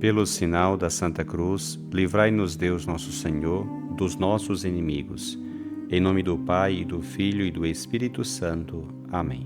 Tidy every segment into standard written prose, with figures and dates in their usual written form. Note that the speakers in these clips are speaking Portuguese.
Pelo sinal da Santa Cruz, livrai-nos Deus nosso Senhor dos nossos inimigos. Em nome do Pai, e do Filho e do Espírito Santo. Amém.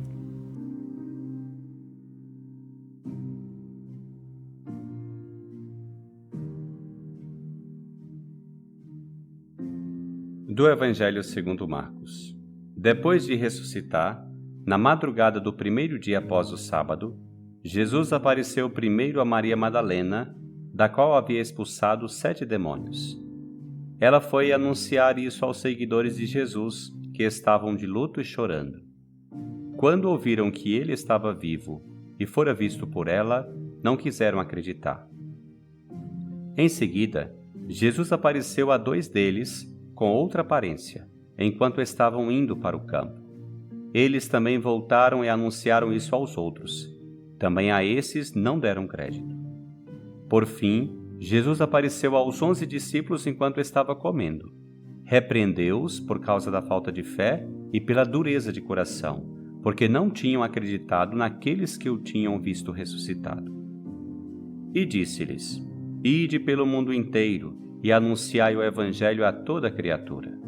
Do Evangelho segundo Marcos. Depois de ressuscitar, na madrugada do primeiro dia após o sábado, Jesus apareceu primeiro a Maria Madalena, da qual havia expulsado 7 demônios. Ela foi anunciar isso aos seguidores de Jesus, que estavam de luto e chorando. Quando ouviram que ele estava vivo e fora visto por ela, não quiseram acreditar. Em seguida, Jesus apareceu a 2 deles com outra aparência, enquanto estavam indo para o campo. Eles também voltaram e anunciaram isso aos outros. Também a esses não deram crédito. Por fim, Jesus apareceu aos 11 discípulos enquanto estava comendo. Repreendeu-os por causa da falta de fé e pela dureza de coração, porque não tinham acreditado naqueles que o tinham visto ressuscitado. E disse-lhes: Ide pelo mundo inteiro e anunciai o Evangelho a toda criatura.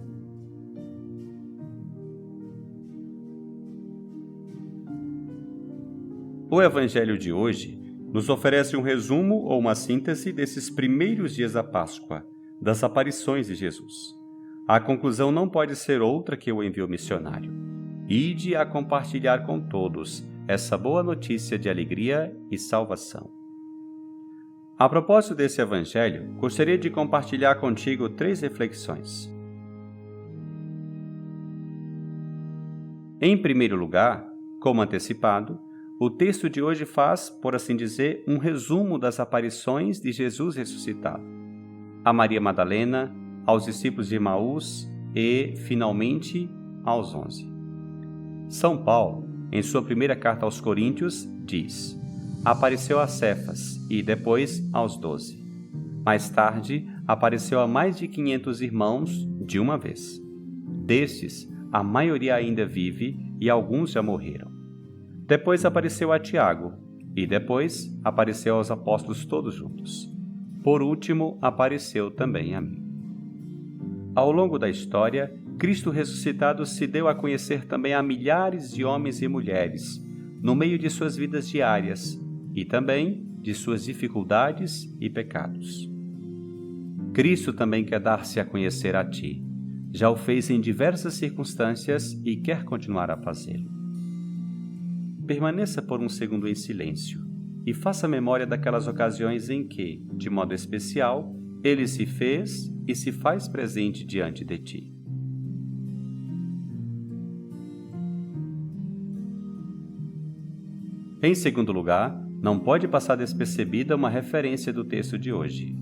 O Evangelho de hoje nos oferece um resumo ou uma síntese desses primeiros dias da Páscoa, das aparições de Jesus. A conclusão não pode ser outra que o envio missionário. Ide a compartilhar com todos essa boa notícia de alegria e salvação. A propósito desse Evangelho, gostaria de compartilhar contigo 3 reflexões. Em primeiro lugar, como antecipado, o texto de hoje faz, por assim dizer, um resumo das aparições de Jesus ressuscitado. A Maria Madalena, aos discípulos de Emaús e, finalmente, aos 11. São Paulo, em sua primeira carta aos Coríntios, diz: apareceu a Cefas e depois aos 12. Mais tarde, apareceu a mais de 500 irmãos de uma vez. Destes, a maioria ainda vive e alguns já morreram. Depois apareceu a Tiago, e depois apareceu aos apóstolos todos juntos. Por último, apareceu também a mim. Ao longo da história, Cristo ressuscitado se deu a conhecer também a milhares de homens e mulheres, no meio de suas vidas diárias, e também de suas dificuldades e pecados. Cristo também quer dar-se a conhecer a ti. Já o fez em diversas circunstâncias e quer continuar a fazê-lo. Permaneça por um segundo em silêncio e faça memória daquelas ocasiões em que, de modo especial, ele se fez e se faz presente diante de ti. Em segundo lugar, não pode passar despercebida uma referência do texto de hoje.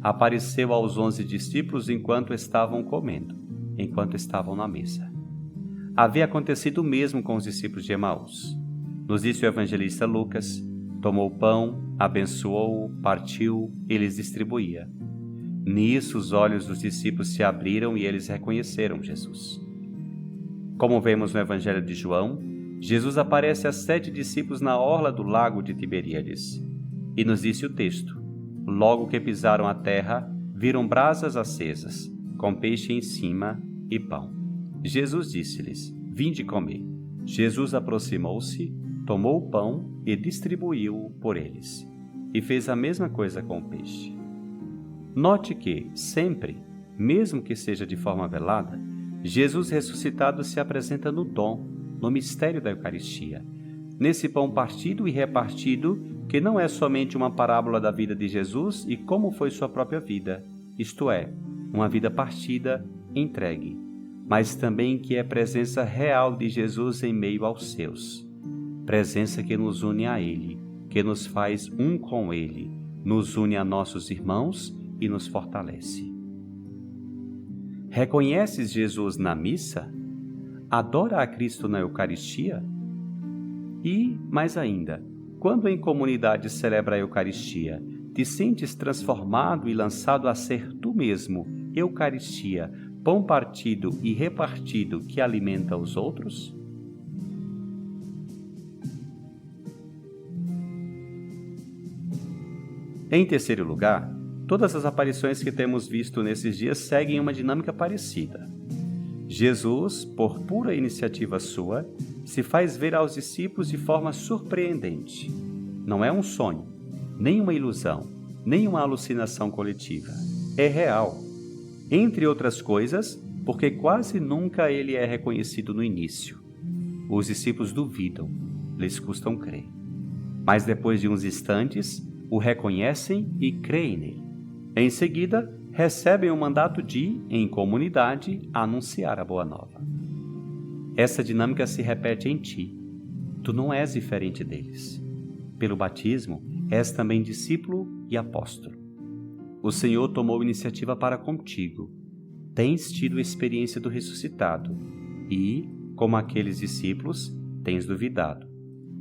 Apareceu aos 11 discípulos enquanto estavam comendo, enquanto estavam na mesa. Havia acontecido o mesmo com os discípulos de Emaús. Nos disse o evangelista Lucas: tomou o pão, abençoou-o, partiu e lhes distribuía. Nisso os olhos dos discípulos se abriram e eles reconheceram Jesus. Como vemos no Evangelho de João, Jesus aparece a 7 discípulos na orla do lago de Tiberíades. E nos disse o texto: logo que pisaram a terra, viram brasas acesas, com peixe em cima e pão. Jesus disse-lhes: vinde comer. Jesus aproximou-se, tomou o pão e distribuiu-o por eles. E fez a mesma coisa com o peixe. Note que, sempre, mesmo que seja de forma velada, Jesus ressuscitado se apresenta no dom, no mistério da Eucaristia, nesse pão partido e repartido, que não é somente uma parábola da vida de Jesus e como foi sua própria vida, isto é, uma vida partida, entregue, mas também que é presença real de Jesus em meio aos seus. Presença que nos une a Ele, que nos faz um com Ele, nos une a nossos irmãos e nos fortalece. Reconheces Jesus na missa? Adora a Cristo na Eucaristia? E, mais ainda, quando em comunidade celebra a Eucaristia, te sentes transformado e lançado a ser tu mesmo, Eucaristia, pão partido e repartido que alimenta os outros? Em terceiro lugar, todas as aparições que temos visto nesses dias seguem uma dinâmica parecida. Jesus, por pura iniciativa sua, se faz ver aos discípulos de forma surpreendente. Não é um sonho, nem uma ilusão, nem uma alucinação coletiva. É real. Entre outras coisas, porque quase nunca ele é reconhecido no início. Os discípulos duvidam, lhes custam crer. Mas depois de uns instantes, o reconhecem e creem nele. Em seguida, recebem o mandato de, em comunidade, anunciar a boa nova. Essa dinâmica se repete em ti. Tu não és diferente deles. Pelo batismo, és também discípulo e apóstolo. O Senhor tomou iniciativa para contigo. Tens tido a experiência do ressuscitado e, como aqueles discípulos, tens duvidado.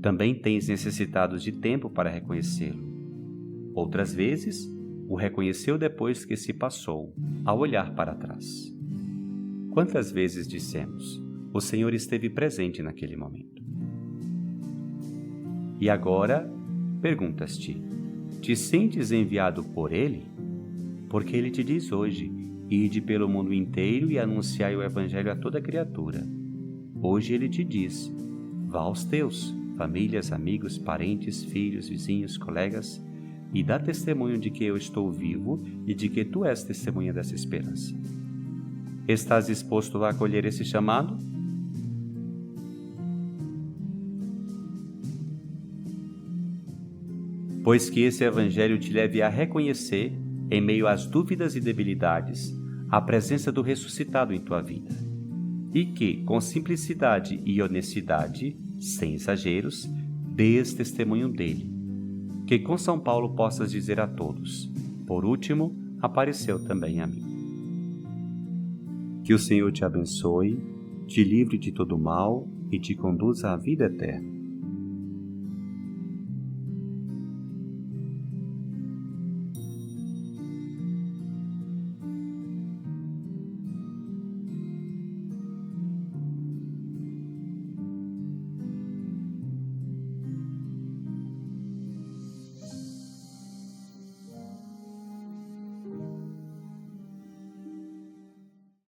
Também tens necessitado de tempo para reconhecê-lo. Outras vezes, o reconheceu depois que se passou, ao olhar para trás. Quantas vezes dissemos, o Senhor esteve presente naquele momento? E agora, perguntas-te, te sentes enviado por Ele? Porque Ele te diz hoje, ide pelo mundo inteiro e anunciai o Evangelho a toda criatura. Hoje Ele te diz, vá aos teus, famílias, amigos, parentes, filhos, vizinhos, colegas, e dá testemunho de que eu estou vivo e de que tu és testemunha dessa esperança. Estás disposto a acolher esse chamado? Pois que esse Evangelho te leve a reconhecer, em meio às dúvidas e debilidades, a presença do ressuscitado em tua vida. E que, com simplicidade e honestidade, sem exageros, dês testemunho dele. Que com São Paulo possas dizer a todos, por último, apareceu também a mim. Que o Senhor te abençoe, te livre de todo mal e te conduza à vida eterna.